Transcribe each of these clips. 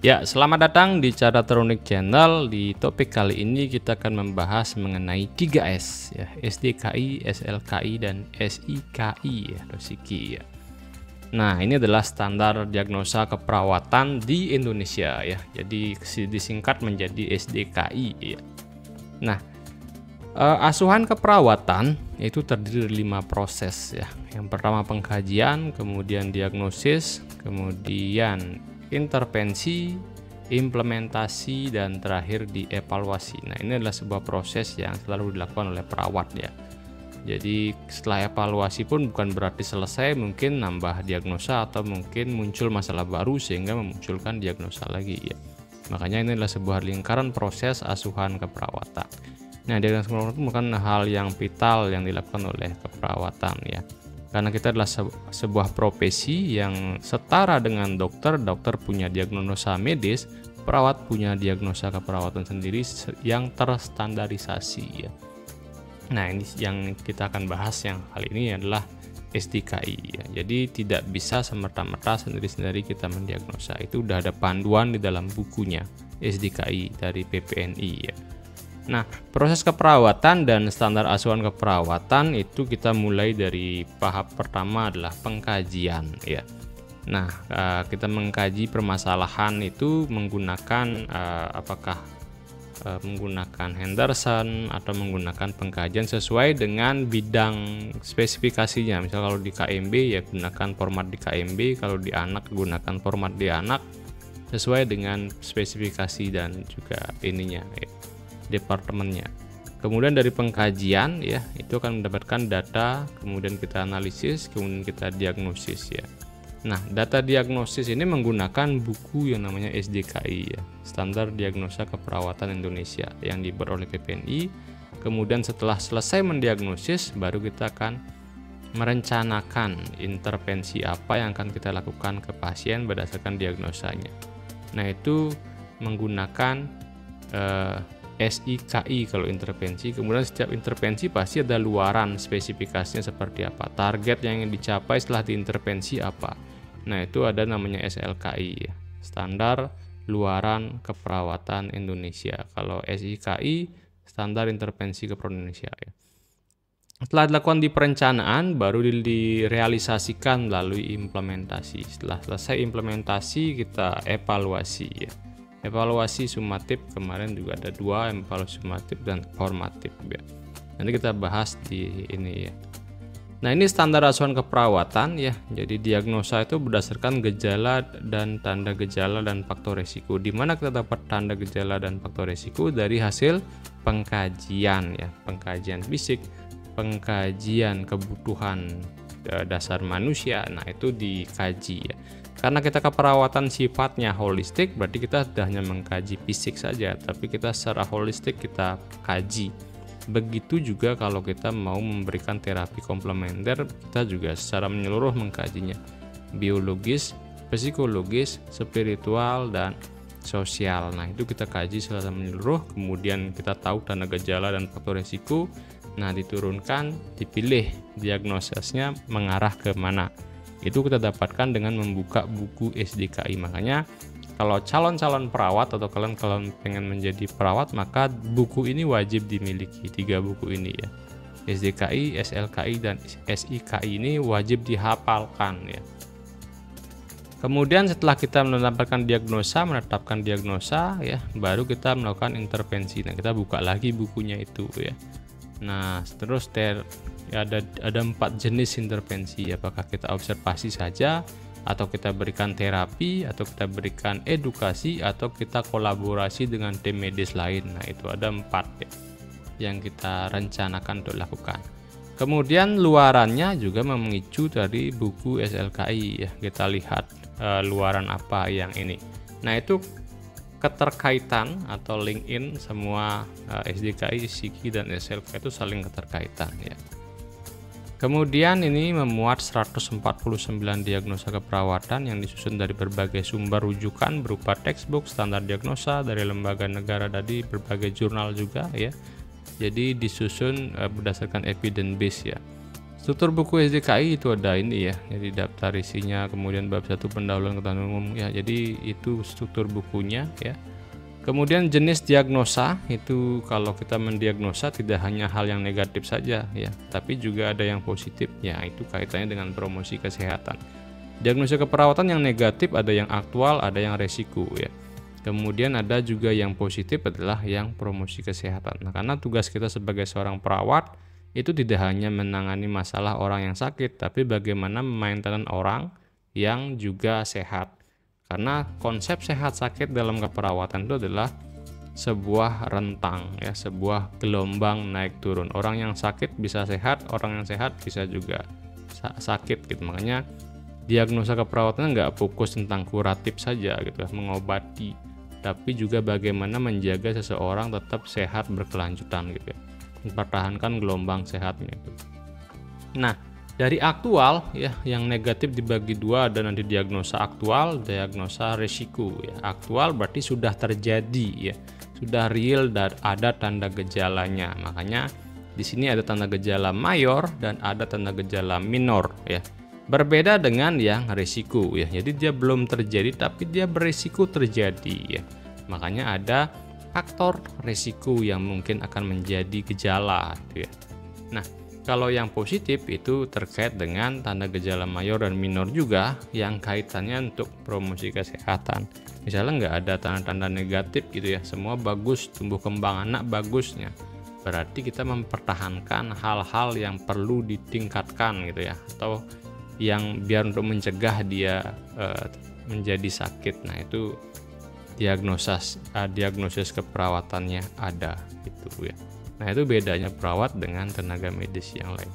Ya, selamat datang di Caratronik Channel. Di topik kali ini kita akan membahas mengenai 3S ya, SDKI, SLKI dan SIKI ya, dosiki ya. Nah, ini adalah standar diagnosa keperawatan di Indonesia ya. Jadi disingkat menjadi SDKI ya. Nah, asuhan keperawatan itu terdiri dari 5 proses ya. Yang pertama pengkajian, kemudian diagnosis, kemudian intervensi, implementasi, dan terakhir dievaluasi. Nah, ini adalah sebuah proses yang selalu dilakukan oleh perawat ya. Jadi setelah evaluasi pun bukan berarti selesai, mungkin nambah diagnosa atau mungkin muncul masalah baru sehingga memunculkan diagnosa lagi ya. Makanya ini adalah sebuah lingkaran proses asuhan keperawatan. Nah, diagnosa keperawatan bukan hal yang vital yang dilakukan oleh keperawatan ya. Karena kita adalah sebuah profesi yang setara dengan dokter. Dokter punya diagnosa medis, perawat punya diagnosa keperawatan sendiri yang terstandarisasi ya. Nah, ini yang kita akan bahas yang kali ini adalah SDKI ya. Jadi tidak bisa semerta-merta sendiri-sendiri kita mendiagnosa. Itu udah ada panduan di dalam bukunya SDKI dari PPNI ya. Nah, proses keperawatan dan standar asuhan keperawatan itu kita mulai dari tahap pertama adalah pengkajian ya. Nah, kita mengkaji permasalahan itu menggunakan apakah menggunakan Henderson atau menggunakan pengkajian sesuai dengan bidang spesifikasinya. Misal kalau di KMB ya gunakan format di KMB, kalau di anak gunakan format di anak sesuai dengan spesifikasi dan juga ininya ya, departemennya. Kemudian dari pengkajian ya itu akan mendapatkan data, kemudian kita analisis, kemudian kita diagnosis ya. Nah, data diagnosis ini menggunakan buku yang namanya SDKI ya, Standar Diagnosa Keperawatan Indonesia yang dibuat oleh PPNI. Kemudian setelah selesai mendiagnosis baru kita akan merencanakan intervensi apa yang akan kita lakukan ke pasien berdasarkan diagnosanya. Nah, itu menggunakan SIKI kalau intervensi. Kemudian setiap intervensi pasti ada luaran spesifikasinya seperti apa, target yang ingin dicapai setelah diintervensi apa. Nah, itu ada namanya SLKI ya, Standar Luaran Keperawatan Indonesia. Kalau SIKI Standar Intervensi Keperawatan Indonesia ya. Setelah dilakukan di perencanaan baru direalisasikan melalui implementasi. Setelah selesai implementasi kita evaluasi ya. Evaluasi sumatif kemarin juga ada 2, evaluasi sumatif dan formatif ya. Nanti kita bahas di ini ya. Nah, ini standar asuhan keperawatan ya. Jadi diagnosa itu berdasarkan gejala dan tanda gejala dan faktor resiko. Di mana kita dapat tanda gejala dan faktor resiko dari hasil pengkajian ya, pengkajian fisik, pengkajian kebutuhan dasar manusia. Nah, itu dikaji ya. Karena kita keperawatan sifatnya holistik, berarti kita tidak hanya mengkaji fisik saja, tapi kita secara holistik kita kaji. Begitu juga kalau kita mau memberikan terapi komplementer, kita juga secara menyeluruh mengkajinya. Biologis, psikologis, spiritual, dan sosial. Nah, itu kita kaji secara menyeluruh, kemudian kita tahu tanda gejala dan faktor resiko. Nah, diturunkan, dipilih diagnosisnya mengarah ke mana. Itu kita dapatkan dengan membuka buku SDKI. Makanya kalau calon-calon perawat atau kalian pengen menjadi perawat, maka buku ini wajib dimiliki, 3 buku ini ya. SDKI, SLKI, dan SIKI ini wajib dihafalkan ya. Kemudian setelah kita menetapkan diagnosa ya, baru kita melakukan intervensi. Nah, kita buka lagi bukunya itu ya. Nah, terus ya ada 4 jenis intervensi. Apakah kita observasi saja, atau kita berikan terapi, atau kita berikan edukasi, atau kita kolaborasi dengan tim medis lain. Nah, itu ada 4 ya, yang kita rencanakan untuk lakukan. Kemudian luarannya juga mengicu dari buku SLKI ya. Kita lihat luaran apa yang ini. Nah, itu keterkaitan atau link in semua SDKI, SIKI, dan SLKI itu saling keterkaitan ya. Kemudian ini memuat 149 diagnosa keperawatan yang disusun dari berbagai sumber rujukan berupa textbook, standar diagnosa dari lembaga negara tadi, berbagai jurnal juga ya. Jadi disusun berdasarkan evidence base ya. Struktur buku SDKI itu ada ini ya, jadi daftar isinya, kemudian bab 1 pendahuluan ketahuan umum ya, jadi itu struktur bukunya ya. Kemudian jenis diagnosa itu kalau kita mendiagnosa tidak hanya hal yang negatif saja ya, tapi juga ada yang positif ya, itu kaitannya dengan promosi kesehatan. Diagnosa keperawatan yang negatif ada yang aktual, ada yang resiko ya. Kemudian ada juga yang positif adalah yang promosi kesehatan. Nah, karena tugas kita sebagai seorang perawat itu tidak hanya menangani masalah orang yang sakit, tapi bagaimana memainten orang yang juga sehat. Karena konsep sehat sakit dalam keperawatan itu adalah sebuah rentang ya, sebuah gelombang naik turun. Orang yang sakit bisa sehat, orang yang sehat bisa juga sakit gitu. Makanya diagnosa keperawatan nggak fokus tentang kuratif saja gitu, mengobati, tapi juga bagaimana menjaga seseorang tetap sehat berkelanjutan gitu ya, mempertahankan gelombang sehatnya itu. Nah, dari aktual ya, yang negatif dibagi dua, ada nanti diagnosa aktual, diagnosa resiko ya. Aktual berarti sudah terjadi ya, sudah real dan ada tanda gejalanya. Makanya di sini ada tanda gejala mayor dan ada tanda gejala minor ya. Berbeda dengan yang resiko ya. Jadi dia belum terjadi tapi dia beresiko terjadi ya. Makanya ada faktor resiko yang mungkin akan menjadi gejala gitu ya. Nah, kalau yang positif itu terkait dengan tanda gejala mayor dan minor juga yang kaitannya untuk promosi kesehatan. Misalnya nggak ada tanda-tanda negatif gitu ya, semua bagus, tumbuh kembang anak bagusnya. Berarti kita mempertahankan hal-hal yang perlu ditingkatkan gitu ya, atau yang biar untuk mencegah dia menjadi sakit. Nah, itu diagnosis keperawatannya ada gitu ya. Nah, itu bedanya perawat dengan tenaga medis yang lain.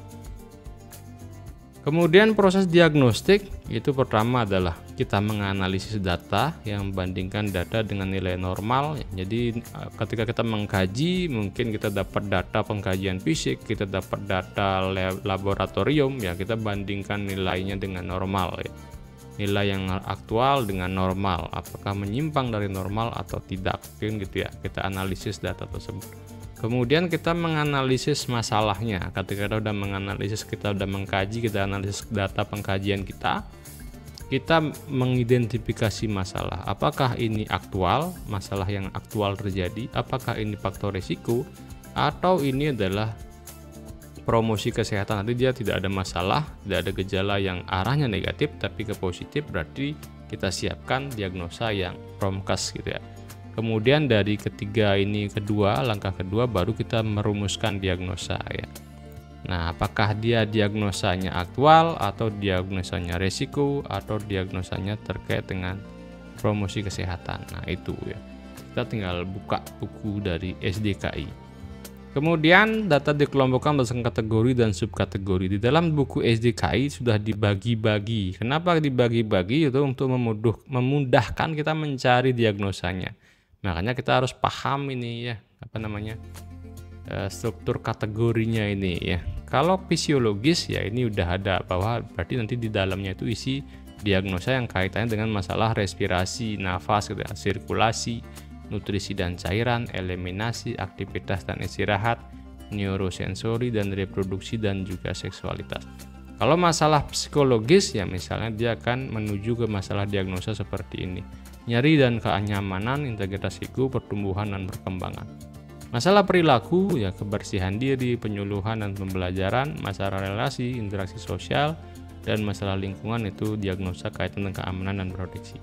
Kemudian proses diagnostik itu pertama adalah kita menganalisis data yang membandingkan data dengan nilai normal. Jadi ketika kita mengkaji, mungkin kita dapat data pengkajian fisik, kita dapat data laboratorium ya, kita bandingkan nilainya dengan normal ya. Nilai yang aktual dengan normal, apakah menyimpang dari normal atau tidak, gitu ya. Kita analisis data tersebut. Kemudian kita menganalisis masalahnya. Ketika kita sudah menganalisis, kita sudah mengkaji, kita analisis data pengkajian kita mengidentifikasi masalah. Apakah ini aktual, masalah yang aktual terjadi? Apakah ini faktor risiko? Atau ini adalah promosi kesehatan? Nanti dia tidak ada masalah, tidak ada gejala yang arahnya negatif, tapi ke positif, berarti kita siapkan diagnosa yang promkes gitu ya. Kemudian dari langkah kedua baru kita merumuskan diagnosa ya. Nah, apakah dia diagnosanya aktual atau diagnosanya resiko atau diagnosanya terkait dengan promosi kesehatan. Nah, itu ya. Kita tinggal buka buku dari SDKI. Kemudian data dikelompokkan berdasarkan kategori dan subkategori. Di dalam buku SDKI sudah dibagi-bagi. Kenapa dibagi-bagi? Itu untuk memudahkan kita mencari diagnosanya. Makanya kita harus paham ini ya, struktur kategorinya ini ya. Kalau fisiologis ya ini udah ada, bahwa berarti nanti di dalamnya itu isi diagnosa yang kaitannya dengan masalah respirasi, nafas, sirkulasi, nutrisi dan cairan, eliminasi, aktivitas dan istirahat, neurosensori dan reproduksi dan juga seksualitas. Kalau masalah psikologis ya misalnya dia akan menuju ke masalah diagnosa seperti ini. Nyeri dan kenyamanan, integritas psiku, pertumbuhan dan perkembangan. Masalah perilaku ya kebersihan diri, penyuluhan dan pembelajaran, masalah relasi, interaksi sosial, dan masalah lingkungan itu diagnosa kaitan dengan keamanan dan proteksi.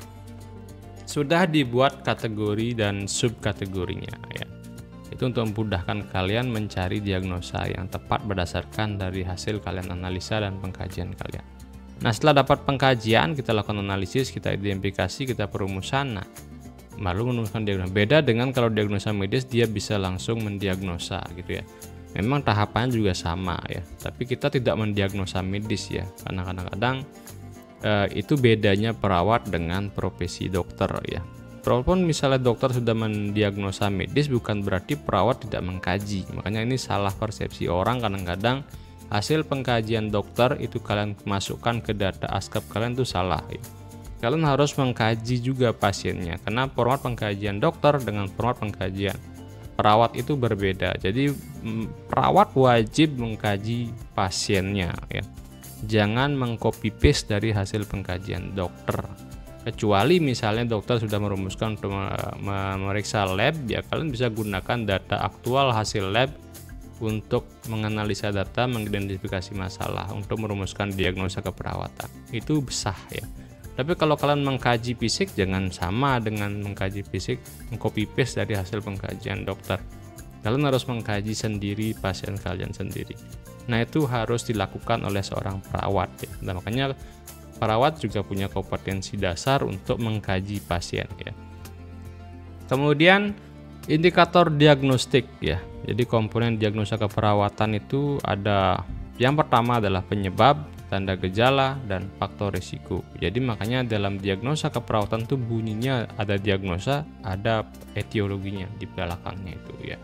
Sudah dibuat kategori dan subkategorinya ya. Itu untuk memudahkan kalian mencari diagnosa yang tepat berdasarkan dari hasil kalian analisa dan pengkajian kalian. Nah, setelah dapat pengkajian, kita lakukan analisis, kita identifikasi, kita perumusan. Nah, baru menemukan diagnosa. Beda dengan kalau diagnosa medis, dia bisa langsung mendiagnosa gitu ya. Memang tahapannya juga sama ya, tapi kita tidak mendiagnosa medis ya, karena kadang-kadang itu bedanya perawat dengan profesi dokter ya. Walaupun misalnya dokter sudah mendiagnosa medis, bukan berarti perawat tidak mengkaji. Makanya ini salah persepsi orang, kadang-kadang hasil pengkajian dokter itu kalian masukkan ke data askap kalian itu salah ya. Kalian harus mengkaji juga pasiennya, karena format pengkajian dokter dengan format pengkajian perawat itu berbeda. Jadi perawat wajib mengkaji pasiennya ya. Jangan mengcopy paste dari hasil pengkajian dokter. Kecuali misalnya dokter sudah merumuskan untuk memeriksa lab, ya kalian bisa gunakan data aktual hasil lab untuk menganalisa data, mengidentifikasi masalah untuk merumuskan diagnosa keperawatan. Itu sah ya. Tapi kalau kalian mengkaji fisik, jangan sama dengan mengkaji fisik mengcopy paste dari hasil pengkajian dokter. Kalian harus mengkaji sendiri pasien kalian sendiri. Nah, itu harus dilakukan oleh seorang perawat ya. Nah, makanya perawat juga punya kompetensi dasar untuk mengkaji pasien ya. Kemudian indikator diagnostik ya. Jadi komponen diagnosa keperawatan itu ada, yang pertama adalah penyebab, tanda gejala, dan faktor risiko. Jadi makanya dalam diagnosa keperawatan itu bunyinya ada diagnosa, ada etiologinya di belakangnya itu ya.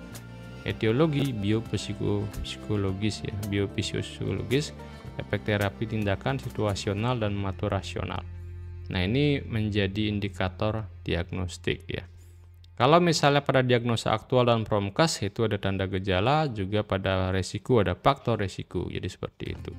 Etiologi biopsikologis ya, biopsikologis, efek terapi, tindakan situasional, dan maturasional. Nah, ini menjadi indikator diagnostik ya. Kalau misalnya pada diagnosa aktual dan promkes itu ada tanda gejala, juga pada resiko ada faktor resiko. Jadi seperti itu.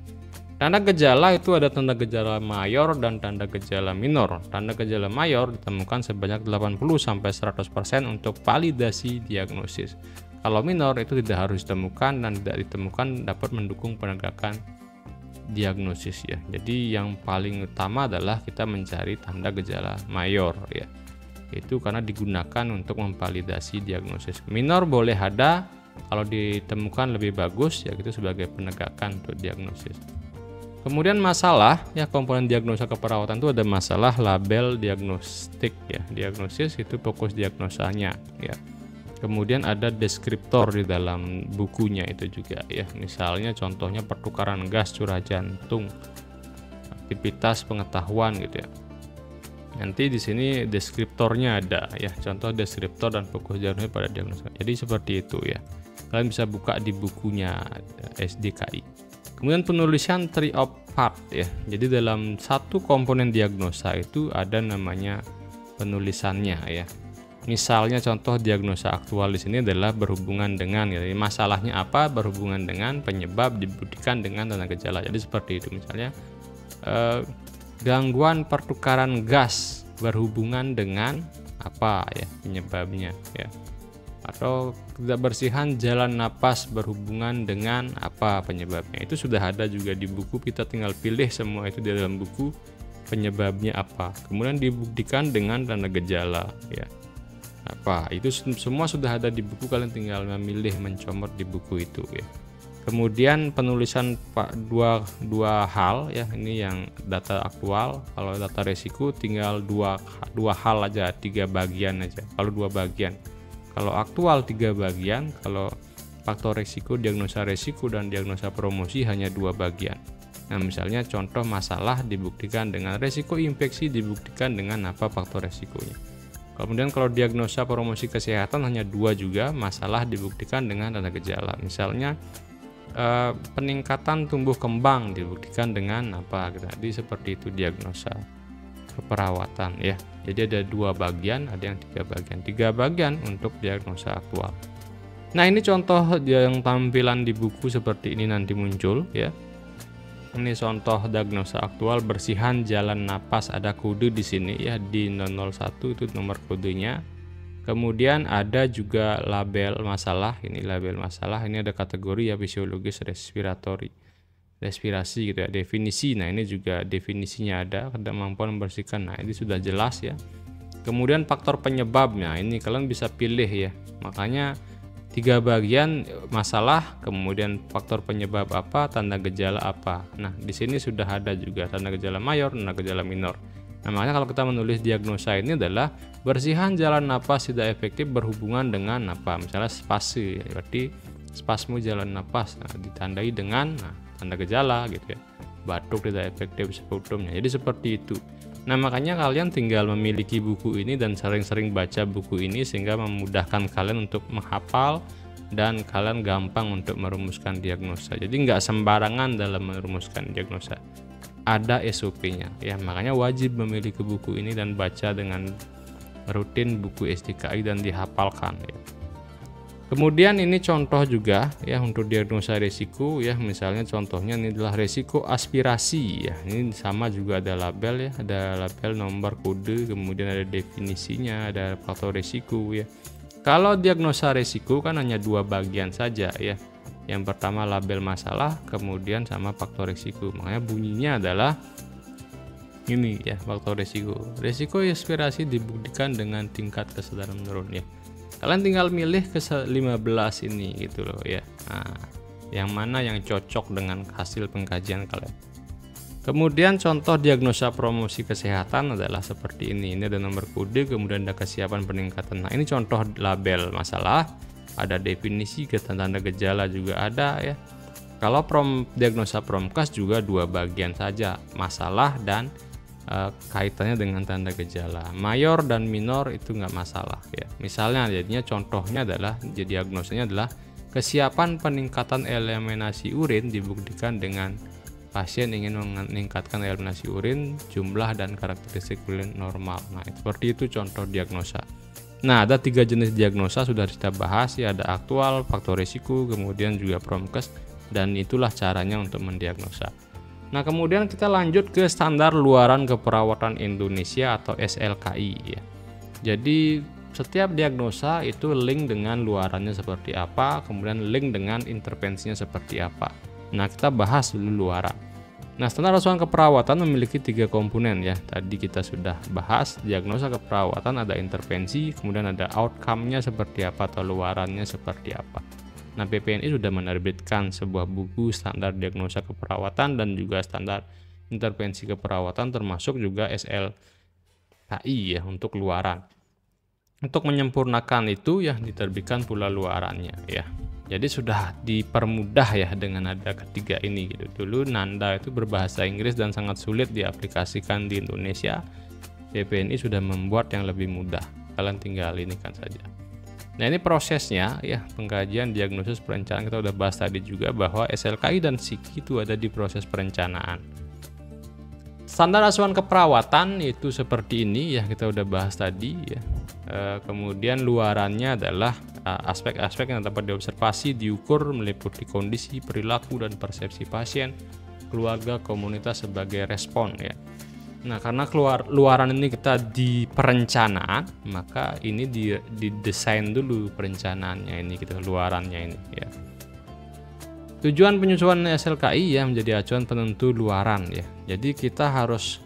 Tanda gejala itu ada tanda gejala mayor dan tanda gejala minor. Tanda gejala mayor ditemukan sebanyak 80-100% untuk validasi diagnosis. Kalau minor itu tidak harus ditemukan, dan tidak ditemukan dapat mendukung penegakan diagnosis ya. Jadi yang paling utama adalah kita mencari tanda gejala mayor ya. Itu karena digunakan untuk memvalidasi diagnosis. Minor boleh ada, kalau ditemukan lebih bagus ya, itu sebagai penegakan untuk diagnosis. Kemudian masalah ya, komponen diagnosa keperawatan itu ada masalah label diagnostik ya. Diagnosis itu fokus diagnosanya ya. Kemudian ada deskriptor di dalam bukunya itu juga ya. Misalnya contohnya pertukaran gas, curah jantung, aktivitas pengetahuan gitu ya. Nanti di sini deskriptornya ada ya. Contoh deskriptor dan fokus diagnosis pada diagnosa. Jadi seperti itu ya. Kalian bisa buka di bukunya SDKI. Kemudian penulisan tree of part ya. Jadi dalam satu komponen diagnosa itu ada namanya penulisannya ya. Misalnya contoh diagnosa aktual di sini adalah berhubungan dengan ya, masalahnya apa, berhubungan dengan penyebab, dibuktikan dengan tanda gejala. Jadi seperti itu misalnya gangguan pertukaran gas berhubungan dengan apa ya penyebabnya ya. Atau ketidakbersihan jalan napas berhubungan dengan apa penyebabnya. Itu sudah ada juga di buku, kita tinggal pilih semua itu di dalam buku penyebabnya apa. Kemudian dibuktikan dengan tanda gejala ya. Apa itu semua sudah ada di buku, kalian tinggal memilih, mencomot di buku itu ya. Kemudian penulisan dua hal ya, ini yang data aktual. Kalau data resiko tinggal dua hal aja, 3 bagian aja. Kalau 2 bagian, kalau aktual 3 bagian, kalau faktor resiko, diagnosa resiko, dan diagnosa promosi hanya 2 bagian. Nah, misalnya contoh masalah dibuktikan dengan resiko infeksi, dibuktikan dengan apa faktor resikonya. Kemudian kalau diagnosa promosi kesehatan hanya 2 juga, masalah dibuktikan dengan tanda gejala. Misalnya peningkatan tumbuh kembang dibuktikan dengan apa. Jadi seperti itu diagnosa keperawatan ya. Jadi ada 2 bagian, ada yang 3 bagian. 3 bagian untuk diagnosa aktual. Nah, ini contoh yang tampilan di buku seperti ini nanti muncul ya. Ini contoh diagnosa aktual, bersihan jalan napas, ada kode di sini ya, di 001 itu nomor kodenya. Kemudian ada juga label masalah, ini label masalah, ini ada kategori ya, fisiologis, respirasi gitu ya, definisi. Nah, ini juga definisinya ada, kemampuan membersihkan. Nah, ini sudah jelas ya. Kemudian faktor penyebabnya, ini kalian bisa pilih ya. Makanya 3 bagian masalah, kemudian faktor penyebab apa, tanda gejala apa. Nah, di sini sudah ada juga tanda gejala mayor, tanda gejala minor. Nah, makanya kalau kita menulis diagnosa ini adalah bersihan jalan napas tidak efektif berhubungan dengan apa, misalnya spase, berarti spasme jalan napas. Nah, ditandai dengan tanda gejala gitu ya, batuk tidak efektif sebelumnya. Jadi seperti itu. Nah, makanya kalian tinggal memiliki buku ini dan sering-sering baca buku ini sehingga memudahkan kalian untuk menghafal dan kalian gampang untuk merumuskan diagnosa. Jadi nggak sembarangan dalam merumuskan diagnosa. Ada SOP-nya ya, makanya wajib memiliki buku ini dan baca dengan rutin buku SDKI dan dihafalkan ya. Kemudian ini contoh juga ya untuk diagnosa risiko ya, misalnya contohnya ini adalah risiko aspirasi ya. Ini sama juga ada label ya, ada label nomor kode, kemudian ada definisinya, ada faktor risiko ya. Kalau diagnosa risiko kan hanya dua bagian saja ya. Yang pertama label masalah, kemudian sama faktor risiko. Makanya bunyinya adalah ini ya, faktor risiko. Risiko aspirasi dibuktikan dengan tingkat kesadaran menurun ya. Kalian tinggal milih ke 15 ini gitu loh ya. Nah, yang mana yang cocok dengan hasil pengkajian kalian. Kemudian contoh diagnosa promosi kesehatan adalah seperti ini. Ini ada nomor kode, kemudian ada kesiapan peningkatan. Nah, ini contoh label masalah, ada definisi, tanda gejala juga ada ya. Kalau diagnosa Promkas juga dua bagian saja, masalah dan kaitannya dengan tanda gejala. Mayor dan minor itu nggak masalah ya. Misalnya jadinya contohnya adalah, jadi diagnosanya adalah kesiapan peningkatan eliminasi urin dibuktikan dengan pasien ingin meningkatkan eliminasi urin, jumlah dan karakteristik urin normal. Nah, seperti itu contoh diagnosa. Nah, ada 3 jenis diagnosa sudah kita bahas ya, ada aktual, faktor risiko, kemudian juga Promkes, dan itulah caranya untuk mendiagnosa. Nah, kemudian kita lanjut ke standar luaran keperawatan Indonesia atau SLKI ya. Jadi setiap diagnosa itu link dengan luarannya seperti apa, kemudian link dengan intervensinya seperti apa. Nah, kita bahas dulu luaran. Nah, standar asuhan keperawatan memiliki 3 komponen ya. Tadi kita sudah bahas diagnosa keperawatan, ada intervensi, kemudian ada outcome-nya seperti apa atau luarannya seperti apa. Nah, PPNI sudah menerbitkan sebuah buku standar diagnosa keperawatan dan juga standar intervensi keperawatan, termasuk juga SLKI ya untuk luaran. Untuk menyempurnakan itu ya diterbitkan pula luarannya ya. Jadi sudah dipermudah ya dengan ada ketiga ini gitu. Dulu Nanda itu berbahasa Inggris dan sangat sulit diaplikasikan di Indonesia. PPNI sudah membuat yang lebih mudah. Kalian tinggal ini kan saja. Nah, ini prosesnya ya, pengkajian diagnosis perencanaan kita udah bahas tadi juga bahwa SLKI dan SIKI itu ada di proses perencanaan. Standar asuhan keperawatan itu seperti ini ya, kita udah bahas tadi ya. Kemudian luarannya adalah aspek-aspek yang dapat diobservasi, diukur, meliputi kondisi, perilaku, dan persepsi pasien, keluarga, komunitas sebagai respon ya. Nah, karena luaran ini kita di perencanaan, maka ini didesain dulu perencanaannya ini gitu, luarannya ini ya. Tujuan penyusunan SLKI ya menjadi acuan penentu luaran ya. Jadi kita harus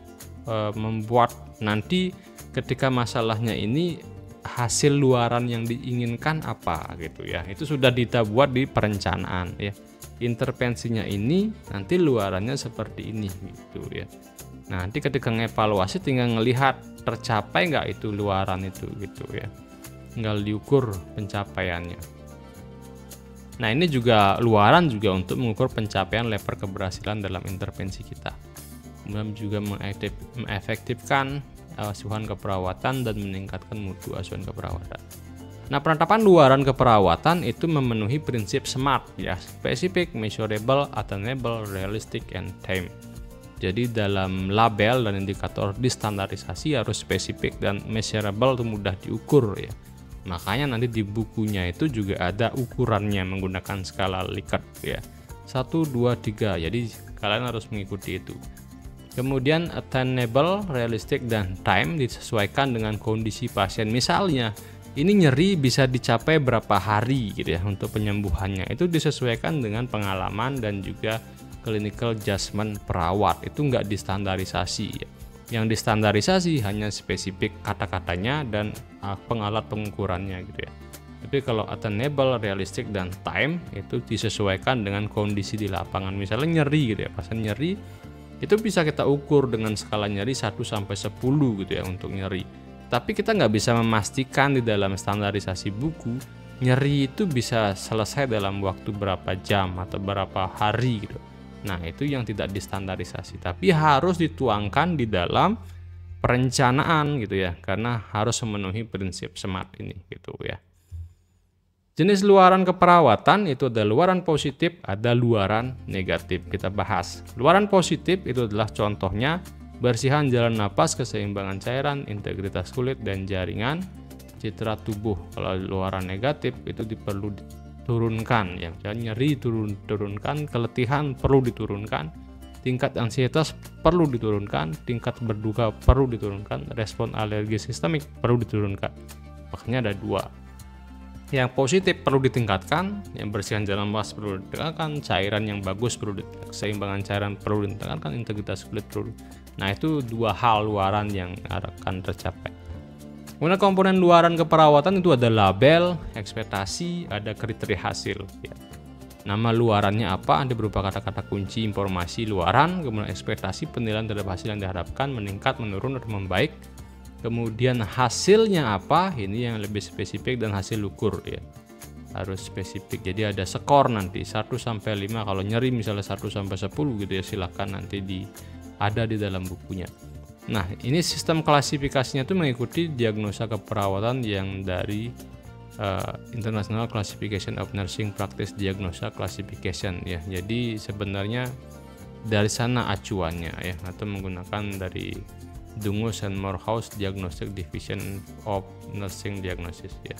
membuat nanti ketika masalahnya ini hasil luaran yang diinginkan apa gitu ya. Itu sudah kita buat di perencanaan ya. Intervensinya ini nanti luarannya seperti ini gitu ya. Nah, nanti ketika ngevaluasi tinggal ngelihat tercapai nggak itu luaran itu gitu ya. Tinggal diukur pencapaiannya. Nah, ini juga luaran juga untuk mengukur pencapaian level keberhasilan dalam intervensi kita. Kemudian juga mengefektifkan asuhan keperawatan dan meningkatkan mutu asuhan keperawatan. Nah, penetapan luaran keperawatan itu memenuhi prinsip SMART ya, specific, measurable, attainable, realistic, and time. Jadi dalam label dan indikator distandarisasi harus spesifik dan measurable itu mudah diukur ya. Makanya nanti di bukunya itu juga ada ukurannya menggunakan skala Likert ya. 1, 2, 3. Jadi kalian harus mengikuti itu. Kemudian attainable, realistic, dan time disesuaikan dengan kondisi pasien. Misalnya ini nyeri bisa dicapai berapa hari gitu ya untuk penyembuhannya. Itu disesuaikan dengan pengalaman dan juga clinical judgment perawat. Itu nggak distandarisasi ya. Yang distandarisasi hanya spesifik kata-katanya dan pengalat pengukurannya gitu ya. Tapi kalau attainable, realistic, dan time itu disesuaikan dengan kondisi di lapangan. Misalnya nyeri gitu ya, pasien nyeri itu bisa kita ukur dengan skala nyeri 1 sampai 10 gitu ya untuk nyeri. Tapi kita nggak bisa memastikan di dalam standarisasi buku nyeri itu bisa selesai dalam waktu berapa jam atau berapa hari gitu. Nah, itu yang tidak distandarisasi, tapi harus dituangkan di dalam perencanaan gitu ya, karena harus memenuhi prinsip SMART ini gitu ya. Jenis luaran keperawatan itu ada luaran positif, ada luaran negatif. Kita bahas. Luaran positif itu adalah contohnya bersihan jalan napas, keseimbangan cairan, integritas kulit dan jaringan. citra tubuh. Kalau luaran negatif itu perlu diturunkan ya, misalnya nyeri turunkan, keletihan perlu diturunkan, tingkat ansietas perlu diturunkan, tingkat berduka perlu diturunkan, respon alergi sistemik perlu diturunkan. Makanya ada 2. Yang positif perlu ditingkatkan, yang bersihan jalan nafas perlu ditingkatkan, cairan yang bagus perlu ditingkatkan, keseimbangan cairan perlu ditingkatkan, integritas kulit perlu. Nah, itu 2 hal luaran yang akan tercapai. Kemudian komponen luaran keperawatan itu ada label, ekspektasi, ada kriteria hasil. Ya. Nama luarannya apa? Ada berupa kata-kata kunci informasi luaran, kemudian ekspektasi penilaian terhadap hasil yang diharapkan, meningkat, menurun, atau membaik. Kemudian hasilnya apa? Ini yang lebih spesifik dan hasil ukur ya. Harus spesifik. Jadi ada skor nanti 1 sampai 5. Kalau nyeri misalnya 1 sampai 10 gitu ya, silakan nanti ada di dalam bukunya. Nah, ini sistem klasifikasinya itu mengikuti diagnosa keperawatan yang dari International Classification of Nursing Practice Diagnosa Classification ya. Jadi sebenarnya dari sana acuannya ya, atau menggunakan dari Dungus and Morehouse Diagnostic Division of Nursing Diagnosis ya.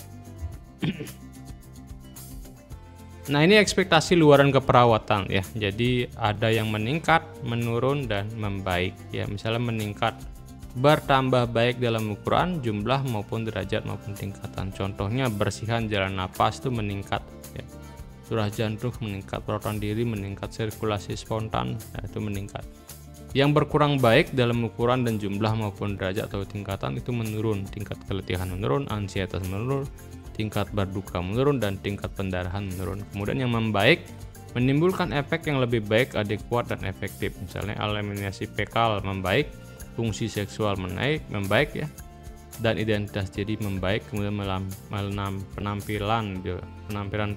Nah, ini ekspektasi luaran keperawatan ya. Jadi ada yang meningkat, menurun, dan membaik ya. Misalnya meningkat, bertambah baik dalam ukuran, jumlah maupun derajat maupun tingkatan. Contohnya bersihan jalan napas itu meningkat ya. Surah jantung meningkat, perawatan diri meningkat, sirkulasi spontan ya, itu meningkat. Yang berkurang baik dalam ukuran dan jumlah maupun derajat atau tingkatan itu menurun, tingkat keletihan menurun, ansietas menurun, tingkat berduka menurun, dan tingkat pendarahan menurun. Kemudian yang membaik menimbulkan efek yang lebih baik, adekuat, dan efektif. Misalnya eliminasi fekal membaik, fungsi seksual membaik ya, dan identitas diri membaik. Kemudian penampilan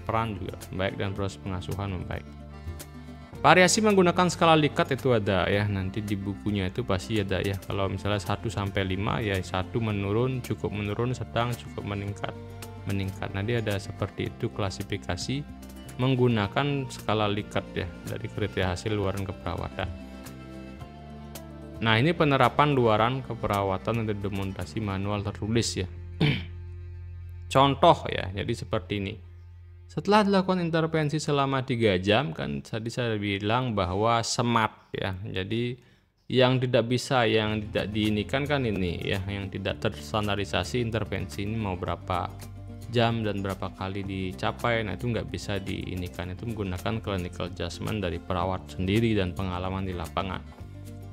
peran juga membaik, dan proses pengasuhan membaik. Variasi menggunakan skala Likert itu ada ya, nanti di bukunya itu pasti ada ya. Kalau misalnya 1 sampai 5 ya, 1 menurun, cukup menurun, sedang, cukup meningkat. Nanti ada seperti itu klasifikasi menggunakan skala Likert ya, dari kriteria hasil luaran keperawatan. Nah, ini penerapan luaran keperawatan dan dokumentasi manual tertulis ya. Contoh ya, jadi seperti ini. Setelah dilakukan intervensi selama 3 jam, kan tadi saya bilang bahwa SMART ya. Jadi yang tidak bisa, yang tidak diinikan kan ini ya, yang tidak terstandarisasi intervensi ini mau berapa jam dan berapa kali dicapai. Nah, itu nggak bisa diinikan, itu menggunakan clinical judgment dari perawat sendiri dan pengalaman di lapangan.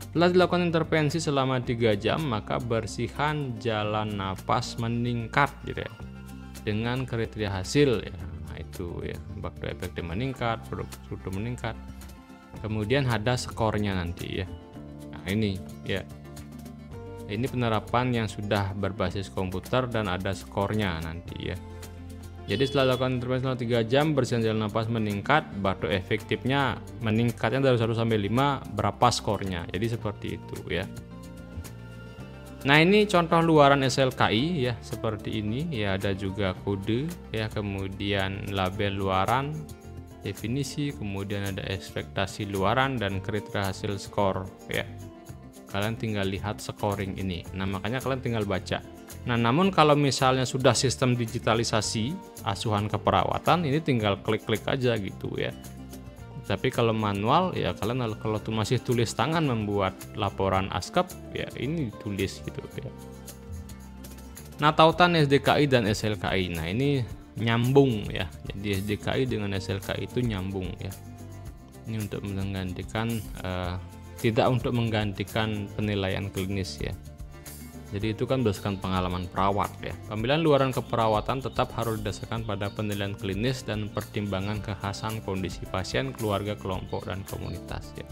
Setelah dilakukan intervensi selama 3 jam, maka bersihan jalan napas meningkat gitu ya, dengan kriteria hasil ya. Itu ya, waktu efektif meningkat, produk meningkat. Kemudian ada skornya nanti ya. Nah, ini ya. Ini penerapan yang sudah berbasis komputer dan ada skornya nanti ya. Jadi setelah dilakukan intervensi selama 3 jam, bersihan jalan napas meningkat, waktu efektifnya meningkatnya dari 1 sampai 5, berapa skornya. Jadi seperti itu ya. Nah, ini contoh luaran SLKI ya, seperti ini ya. Ada juga kode ya, kemudian label luaran, definisi, kemudian ada ekspektasi luaran dan kriteria hasil skor ya. Kalian tinggal lihat scoring ini. Nah, makanya kalian tinggal baca. Nah, namun kalau misalnya sudah sistem digitalisasi asuhan keperawatan, ini tinggal klik-klik aja gitu ya. Tapi kalau manual ya, kalian kalau tuh masih tulis tangan membuat laporan ASKEP ya, ini ditulis gitu ya. Nah, tautan SDKI dan SLKI. Nah, ini nyambung ya. Jadi SDKI dengan SLKI itu nyambung ya. Ini untuk menggantikan tidak untuk menggantikan penilaian klinis ya. Jadi itu kan berdasarkan pengalaman perawat ya. Pemilihan luaran keperawatan tetap harus didasarkan pada penilaian klinis dan pertimbangan kekhasan kondisi pasien, keluarga, kelompok, dan komunitas ya.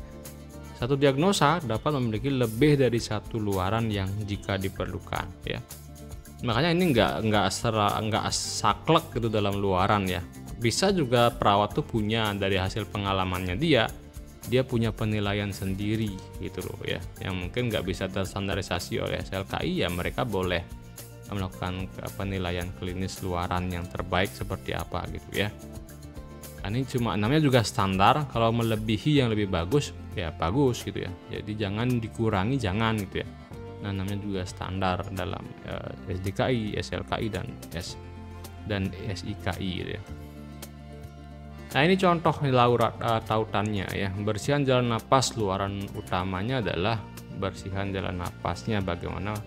Satu diagnosa dapat memiliki lebih dari 1 luaran yang jika diperlukan ya. Makanya ini nggak saklek gitu dalam luaran ya. Bisa juga perawat tuh punya dari hasil pengalamannya dia punya penilaian sendiri gitu loh ya, yang mungkin nggak bisa terstandarisasi oleh SLKI ya. Mereka boleh melakukan penilaian klinis luaran yang terbaik seperti apa gitu ya. Ini cuma namanya juga standar, kalau melebihi yang lebih bagus ya bagus gitu ya. Jadi jangan dikurangi, jangan gitu ya. Nah, namanya juga standar dalam SDKI, SLKI dan SIKI gitu ya. Nah, ini contoh tautannya ya. Bersihan jalan napas, luaran utamanya adalah bersihan jalan napasnya bagaimana.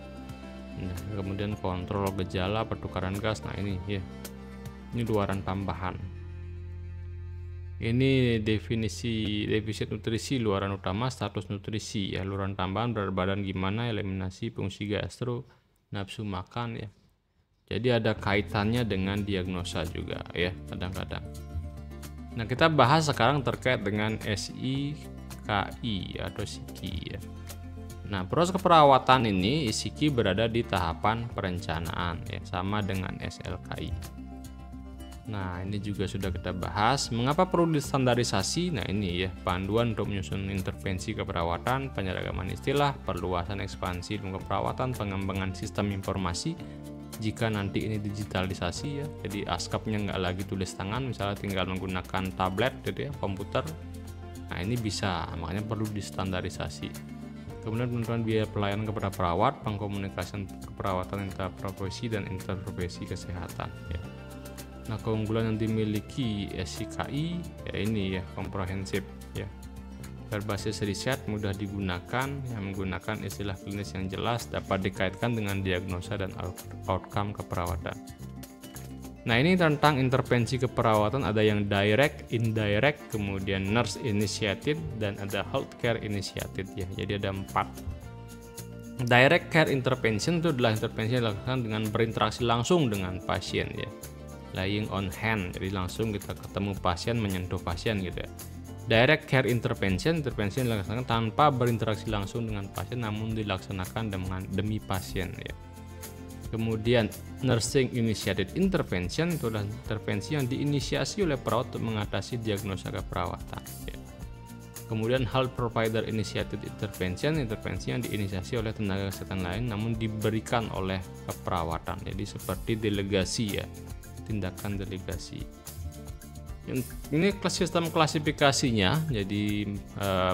Nah, kemudian kontrol gejala pertukaran gas. Nah, ini ya. Ini luaran tambahan. Ini definisi defisit nutrisi luaran utama, status nutrisi ya, luaran tambahan berat badan gimana, eliminasi fungsi gastro, nafsu makan ya. Jadi ada kaitannya dengan diagnosa juga ya kadang-kadang. Nah, kita bahas sekarang terkait dengan SIKI atau SIKI ya. Nah, proses keperawatan ini SIKI berada di tahapan perencanaan ya, sama dengan SLKI. Nah, ini juga sudah kita bahas. Mengapa perlu distandarisasi? Nah, ini ya, panduan untuk menyusun intervensi keperawatan, penyeragaman istilah, perluasan ekspansi ilmu keperawatan, pengembangan sistem informasi. Jika nanti ini digitalisasi ya, jadi askapnya nggak lagi tulis tangan, misalnya tinggal menggunakan tablet gitu ya, komputer. Nah, ini bisa, makanya perlu distandarisasi. Kemudian penentuan biaya pelayanan kepada perawat, pengkomunikasian keperawatan interprofesi dan interprofesi kesehatan ya. Nah, keunggulan yang dimiliki SIKI ya ini ya, komprehensif ya, berbasis riset, mudah digunakan, yang menggunakan istilah klinis yang jelas, dapat dikaitkan dengan diagnosa dan outcome keperawatan. Nah, ini tentang intervensi keperawatan, ada yang direct, indirect, kemudian nurse initiated, dan ada healthcare initiated ya. Jadi ada 4. Direct care intervention itu adalah intervensi yang dilakukan dengan berinteraksi langsung dengan pasien ya. Laying on hand, jadi langsung kita ketemu pasien, menyentuh pasien gitu ya. Direct care intervention, intervensi yang dilaksanakan tanpa berinteraksi langsung dengan pasien namun dilaksanakan demi pasien ya. Kemudian nursing initiated intervention itu adalah intervensi yang diinisiasi oleh perawat untuk mengatasi diagnosa keperawatan ya. Kemudian health provider initiated intervention, intervensi yang diinisiasi oleh tenaga kesehatan lain namun diberikan oleh keperawatan, jadi seperti delegasi ya, tindakan delegasi. Ini sistem klasifikasinya, jadi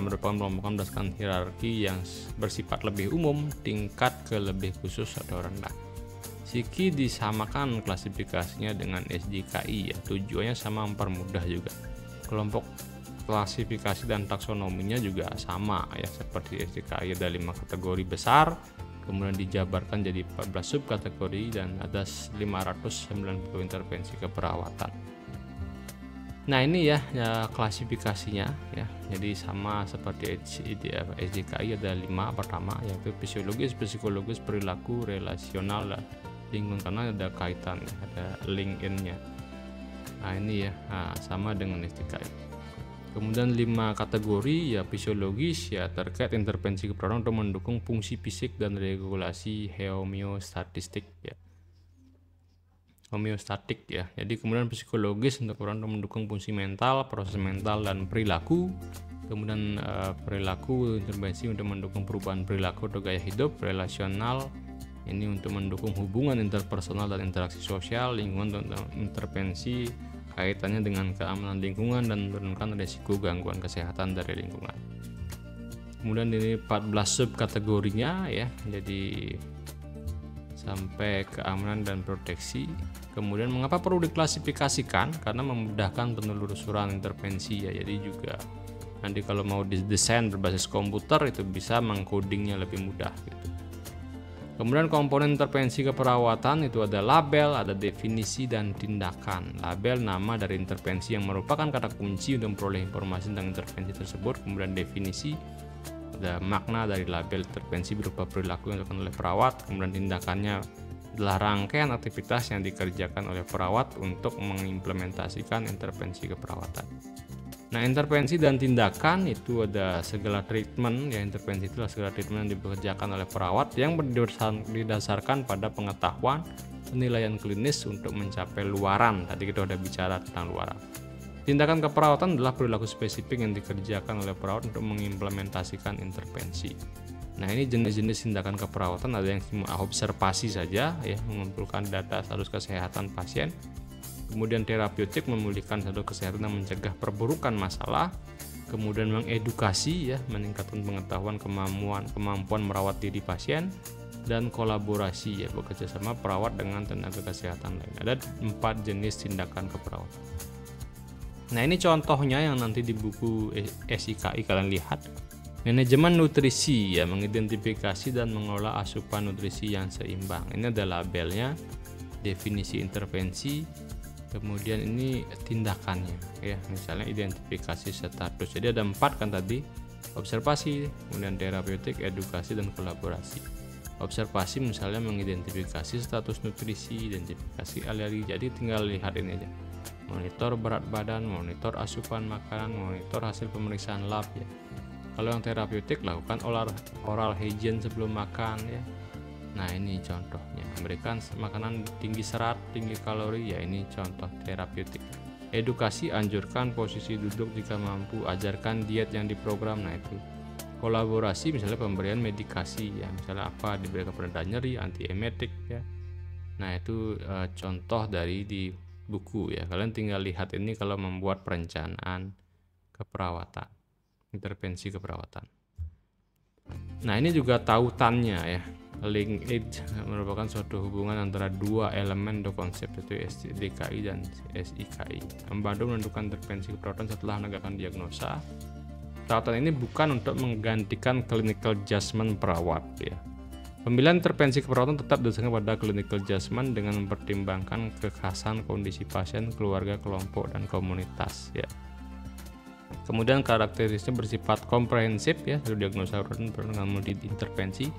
merupakan kelompokan berdasarkan hierarki yang bersifat lebih umum, tingkat ke lebih khusus atau rendah. SIKI disamakan klasifikasinya dengan SDKI ya, tujuannya sama, mempermudah juga. Kelompok klasifikasi dan taksonominya juga sama ya, seperti SDKI ada 5 kategori besar, kemudian dijabarkan jadi 14 subkategori dan ada 590 intervensi keperawatan. Nah, ini ya klasifikasinya ya. Jadi sama seperti SDKI ada 5 pertama yaitu fisiologis, psikologis, perilaku, relasional, dan lingkungan, karena ada kaitan, ada link in-nya. Nah, ini ya sama dengan SDKI. Kemudian 5 kategori ya, fisiologis ya, terkait intervensi keperawatan untuk mendukung fungsi fisik dan regulasi homeostatik ya. Homeostatik ya. Jadi kemudian psikologis untuk mendukung fungsi mental, proses mental dan perilaku. Kemudian perilaku intervensi untuk mendukung perubahan perilaku atau gaya hidup. Relasional ini untuk mendukung hubungan interpersonal dan interaksi sosial. Lingkungan untuk intervensi kaitannya dengan keamanan lingkungan dan menurunkan risiko gangguan kesehatan dari lingkungan. Kemudian ini 14 subkategorinya ya, jadi sampai keamanan dan proteksi. Kemudian mengapa perlu diklasifikasikan? Karena memudahkan penelusuran intervensi ya, jadi juga nanti kalau mau didesain berbasis komputer itu bisa mengcodingnya lebih mudah gitu. Kemudian komponen intervensi keperawatan itu ada label, ada definisi, dan tindakan. Label nama dari intervensi yang merupakan kata kunci untuk memperoleh informasi tentang intervensi tersebut. Kemudian definisi, ada makna dari label intervensi berupa perilaku yang dilakukan oleh perawat. Kemudian tindakannya adalah rangkaian aktivitas yang dikerjakan oleh perawat untuk mengimplementasikan intervensi keperawatan. Nah, intervensi dan tindakan itu ada segala treatment ya, intervensi itu adalah segala treatment yang dikerjakan oleh perawat yang didasarkan pada pengetahuan, penilaian klinis untuk mencapai luaran. Tadi kita udah bicara tentang luaran. Tindakan keperawatan adalah perilaku spesifik yang dikerjakan oleh perawat untuk mengimplementasikan intervensi. Nah, ini jenis-jenis tindakan keperawatan, ada yang cuma observasi saja ya, mengumpulkan data status kesehatan pasien. Kemudian terapeutik, memulihkan status kesehatan dan mencegah perburukan masalah. kemudian mengedukasi ya, meningkatkan pengetahuan, kemampuan merawat diri pasien, dan kolaborasi ya, bekerja sama perawat dengan tenaga kesehatan lain. Ada 4 jenis tindakan keperawatan. Nah, ini contohnya yang nanti di buku SIKI kalian lihat. Manajemen nutrisi ya, mengidentifikasi dan mengelola asupan nutrisi yang seimbang. Ini ada labelnya, definisi intervensi, kemudian ini tindakannya ya, misalnya identifikasi status. Jadi ada 4 kan tadi, observasi, kemudian terapeutik, edukasi, dan kolaborasi. Observasi misalnya mengidentifikasi status nutrisi, identifikasi alergi. Jadi tinggal lihat ini aja, monitor berat badan, monitor asupan makanan, monitor hasil pemeriksaan lab ya. Kalau yang terapeutik, lakukan oral hygiene sebelum makan ya. Nah, ini contohnya, memberikan makanan tinggi serat, tinggi kalori ya, ini contoh terapeutik. Edukasi, anjurkan posisi duduk jika mampu, ajarkan diet yang diprogram. Nah, itu. Kolaborasi misalnya pemberian medikasi ya, misalnya apa, diberikan pereda nyeri, antiemetik ya. Nah, itu contoh dari di buku ya. Kalian tinggal lihat ini kalau membuat perencanaan keperawatan, intervensi keperawatan. Nah, ini juga tautannya ya. Linkage merupakan suatu hubungan antara 2 elemen atau konsep, yaitu SDKI dan SIKI, membantu menentukan intervensi keperawatan setelah menegakkan diagnosa. Tautan ini bukan untuk menggantikan clinical judgment perawat ya. Pemilihan intervensi keperawatan tetap didasarkan pada clinical judgment dengan mempertimbangkan kekhasan kondisi pasien, keluarga, kelompok, dan komunitas ya. Kemudian karakteristiknya bersifat komprehensif ya, dari diagnosa dengan multi intervensi,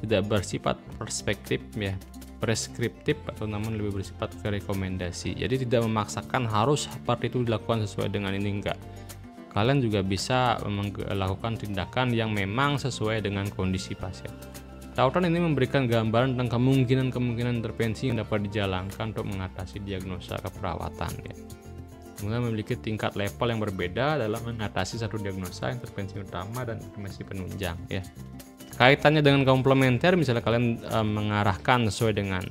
tidak bersifat perspektif ya, preskriptif, atau namun lebih bersifat rekomendasi. Jadi tidak memaksakan harus seperti itu dilakukan sesuai dengan ini, enggak. Kalian juga bisa melakukan tindakan yang memang sesuai dengan kondisi pasien. Tautan ini memberikan gambaran tentang kemungkinan intervensi yang dapat dijalankan untuk mengatasi diagnosa keperawatan ya. Kemudian memiliki tingkat level yang berbeda dalam mengatasi satu diagnosa, intervensi utama dan intervensi penunjang ya. Kaitannya dengan komplementer, misalnya kalian mengarahkan sesuai dengan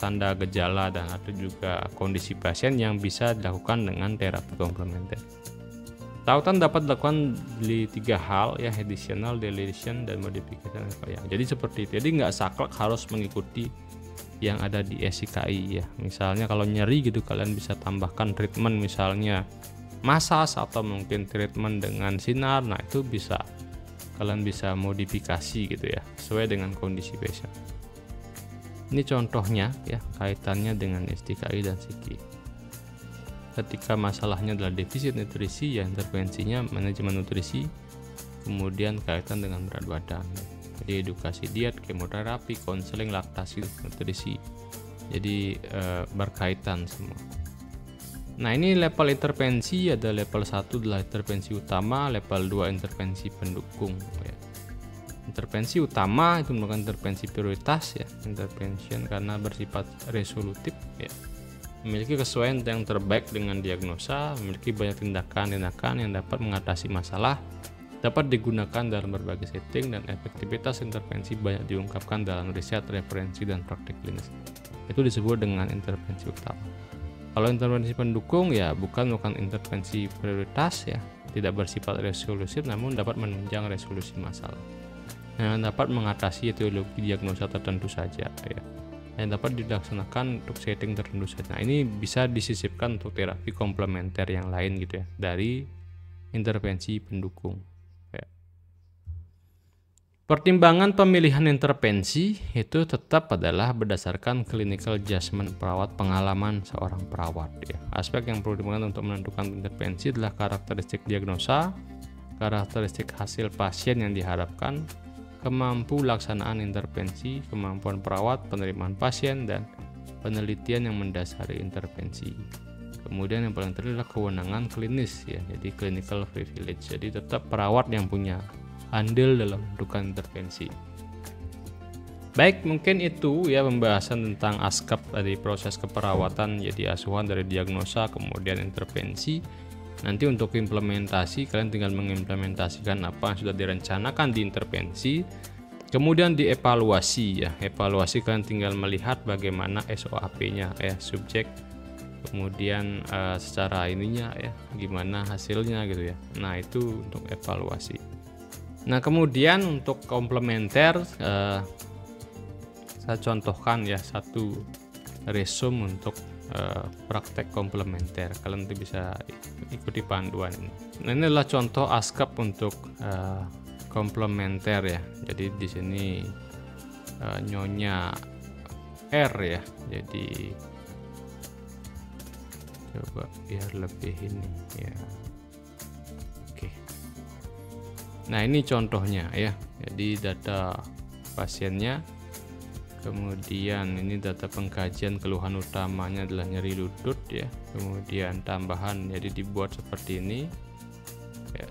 tanda gejala dan ada juga kondisi pasien yang bisa dilakukan dengan terapi komplementer. Tautan dapat dilakukan di 3 hal ya, additional, deletion, dan modification ya. Jadi seperti itu. Jadi nggak saklek harus mengikuti yang ada di SIKI ya. Misalnya kalau nyeri gitu, kalian bisa tambahkan treatment misalnya massage atau mungkin treatment dengan sinar. Nah, itu bisa kalian bisa modifikasi gitu ya, sesuai dengan kondisi pasien. Ini contohnya ya, kaitannya dengan SDKI dan SIKI. Ketika masalahnya adalah defisit nutrisi ya, intervensinya manajemen nutrisi, kemudian kaitan dengan berat badan. Jadi edukasi diet, kemoterapi, konseling, laktasi, nutrisi. Jadi berkaitan semua. Nah, ini level intervensi, ada level 1 adalah intervensi utama, level 2 intervensi pendukung ya. Intervensi utama itu merupakan intervensi prioritas ya, intervention karena bersifat resolutif ya. Memiliki kesesuaian yang terbaik dengan diagnosa, memiliki banyak tindakan-tindakan yang dapat mengatasi masalah, dapat digunakan dalam berbagai setting, dan efektivitas intervensi banyak diungkapkan dalam riset, referensi, dan praktik klinis. Itu disebut dengan intervensi utama. Kalau intervensi pendukung ya bukan intervensi prioritas ya, tidak bersifat resolusif namun dapat menunjang resolusi masalah. Yang dapat mengatasi etiologi diagnosa tertentu saja ya. Yang dapat dilaksanakan untuk setting tertentu saja. Nah, ini bisa disisipkan untuk terapi komplementer yang lain gitu ya, dari intervensi pendukung ya. Pertimbangan pemilihan intervensi itu tetap adalah berdasarkan clinical judgment perawat, pengalaman seorang perawat ya. Aspek yang perlu diperhatikan untuk menentukan intervensi adalah karakteristik diagnosa, karakteristik hasil pasien yang diharapkan, kemampuan laksanaan intervensi, kemampuan perawat, penerimaan pasien, dan penelitian yang mendasari intervensi. Kemudian yang paling terakhir adalah kewenangan klinis ya, jadi clinical privilege. Jadi tetap perawat yang punya andil dalam menentukan intervensi. Baik, mungkin itu ya pembahasan tentang ASKAP dari proses keperawatan, jadi asuhan dari diagnosa kemudian intervensi. Nanti untuk implementasi, kalian tinggal mengimplementasikan apa yang sudah direncanakan di intervensi, kemudian dievaluasi ya. Evaluasi kalian tinggal melihat bagaimana SOAP-nya ya, subjek, kemudian secara ininya ya gimana hasilnya gitu ya. Nah itu untuk evaluasi. Nah kemudian untuk komplementer saya contohkan ya satu resume untuk praktek komplementer. Kalian nanti bisa ikuti panduan ini. Nah ini adalah contoh ASCAP untuk komplementer ya. Jadi di sini nyonya R ya. Jadi coba biar lebih ini ya. Oke. Nah ini contohnya ya. Jadi data pasiennya, kemudian ini data pengkajian, keluhan utamanya adalah nyeri lutut ya, kemudian tambahan jadi dibuat seperti ini ya.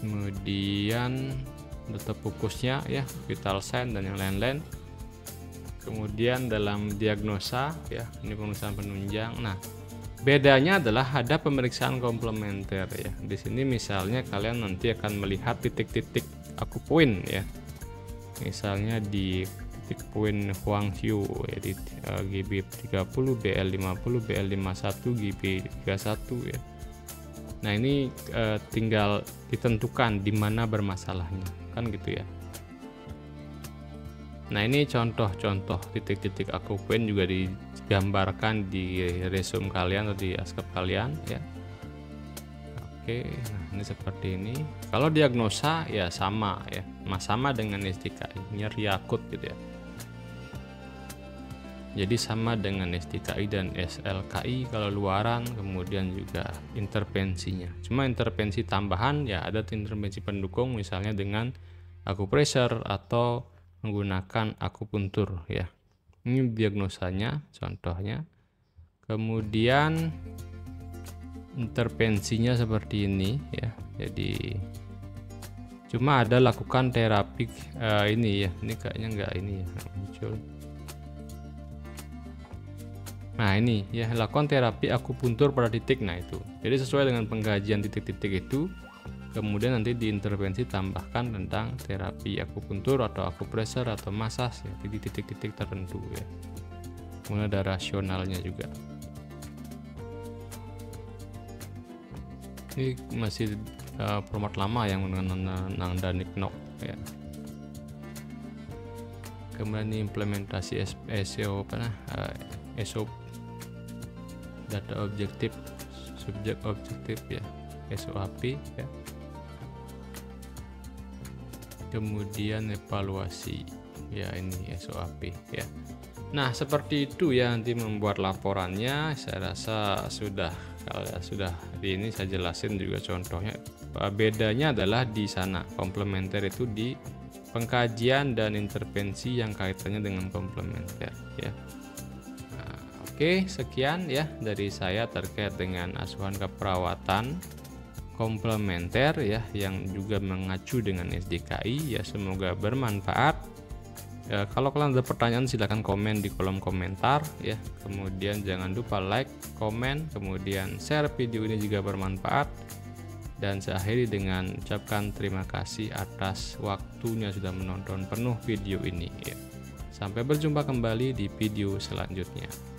Kemudian data fokusnya ya, vital sign dan yang lain-lain. Kemudian dalam diagnosa ya, ini pemeriksaan penunjang. Nah bedanya adalah ada pemeriksaan komplementer ya. Di sini misalnya kalian nanti akan melihat titik-titik akupoint ya, misalnya di titik poin Huangqiu ya, di GB30, BL50, BL51, GB31 ya. Nah ini tinggal ditentukan di mana bermasalahnya kan gitu ya. Nah ini contoh-contoh titik-titik akupoint juga digambarkan di resume kalian atau di ASCAP kalian ya. Oke, nah ini seperti ini. Kalau diagnosa ya sama ya, sama dengan SDKI, nyeri akut gitu ya. Jadi sama dengan SDKI dan SLKI kalau luaran, kemudian juga intervensinya. Cuma intervensi tambahan ya ada intervensi pendukung misalnya dengan akupressure atau menggunakan akupuntur ya. Ini diagnosanya contohnya. Kemudian intervensinya seperti ini ya. Jadi cuma ada lakukan terapi ini ya. Ini kayaknya enggak ini ya muncul. Nah ini ya, lakukan terapi akupuntur pada titik. Nah itu jadi sesuai dengan pengkajian titik-titik itu, kemudian nanti diintervensi tambahkan tentang terapi akupuntur atau akupressure atau massage ya, di titik-titik tertentu ya. Kemudian ada rasionalnya juga. Ini masih format lama yang menggunakan Nangdanikno ya. Kemudian ini implementasi SEO SOP, data objektif, subjek objektif ya, SOAP ya. Kemudian evaluasi ya, ini SOAP ya. Nah seperti itu ya nanti membuat laporannya. Saya rasa sudah, kalau sudah di ini saya jelasin juga contohnya. Bedanya adalah di sana komplementer itu di pengkajian dan intervensi yang kaitannya dengan komplementer ya. Oke, sekian ya dari saya terkait dengan asuhan keperawatan komplementer ya, yang juga mengacu dengan SDKI ya. Semoga bermanfaat. Kalau kalian ada pertanyaan silahkan komen di kolom komentar ya. Kemudian jangan lupa like, komen, kemudian share video ini jika bermanfaat. Dan saya akhiri dengan ucapkan terima kasih atas waktunya sudah menonton penuh video ini ya. Sampai berjumpa kembali di video selanjutnya.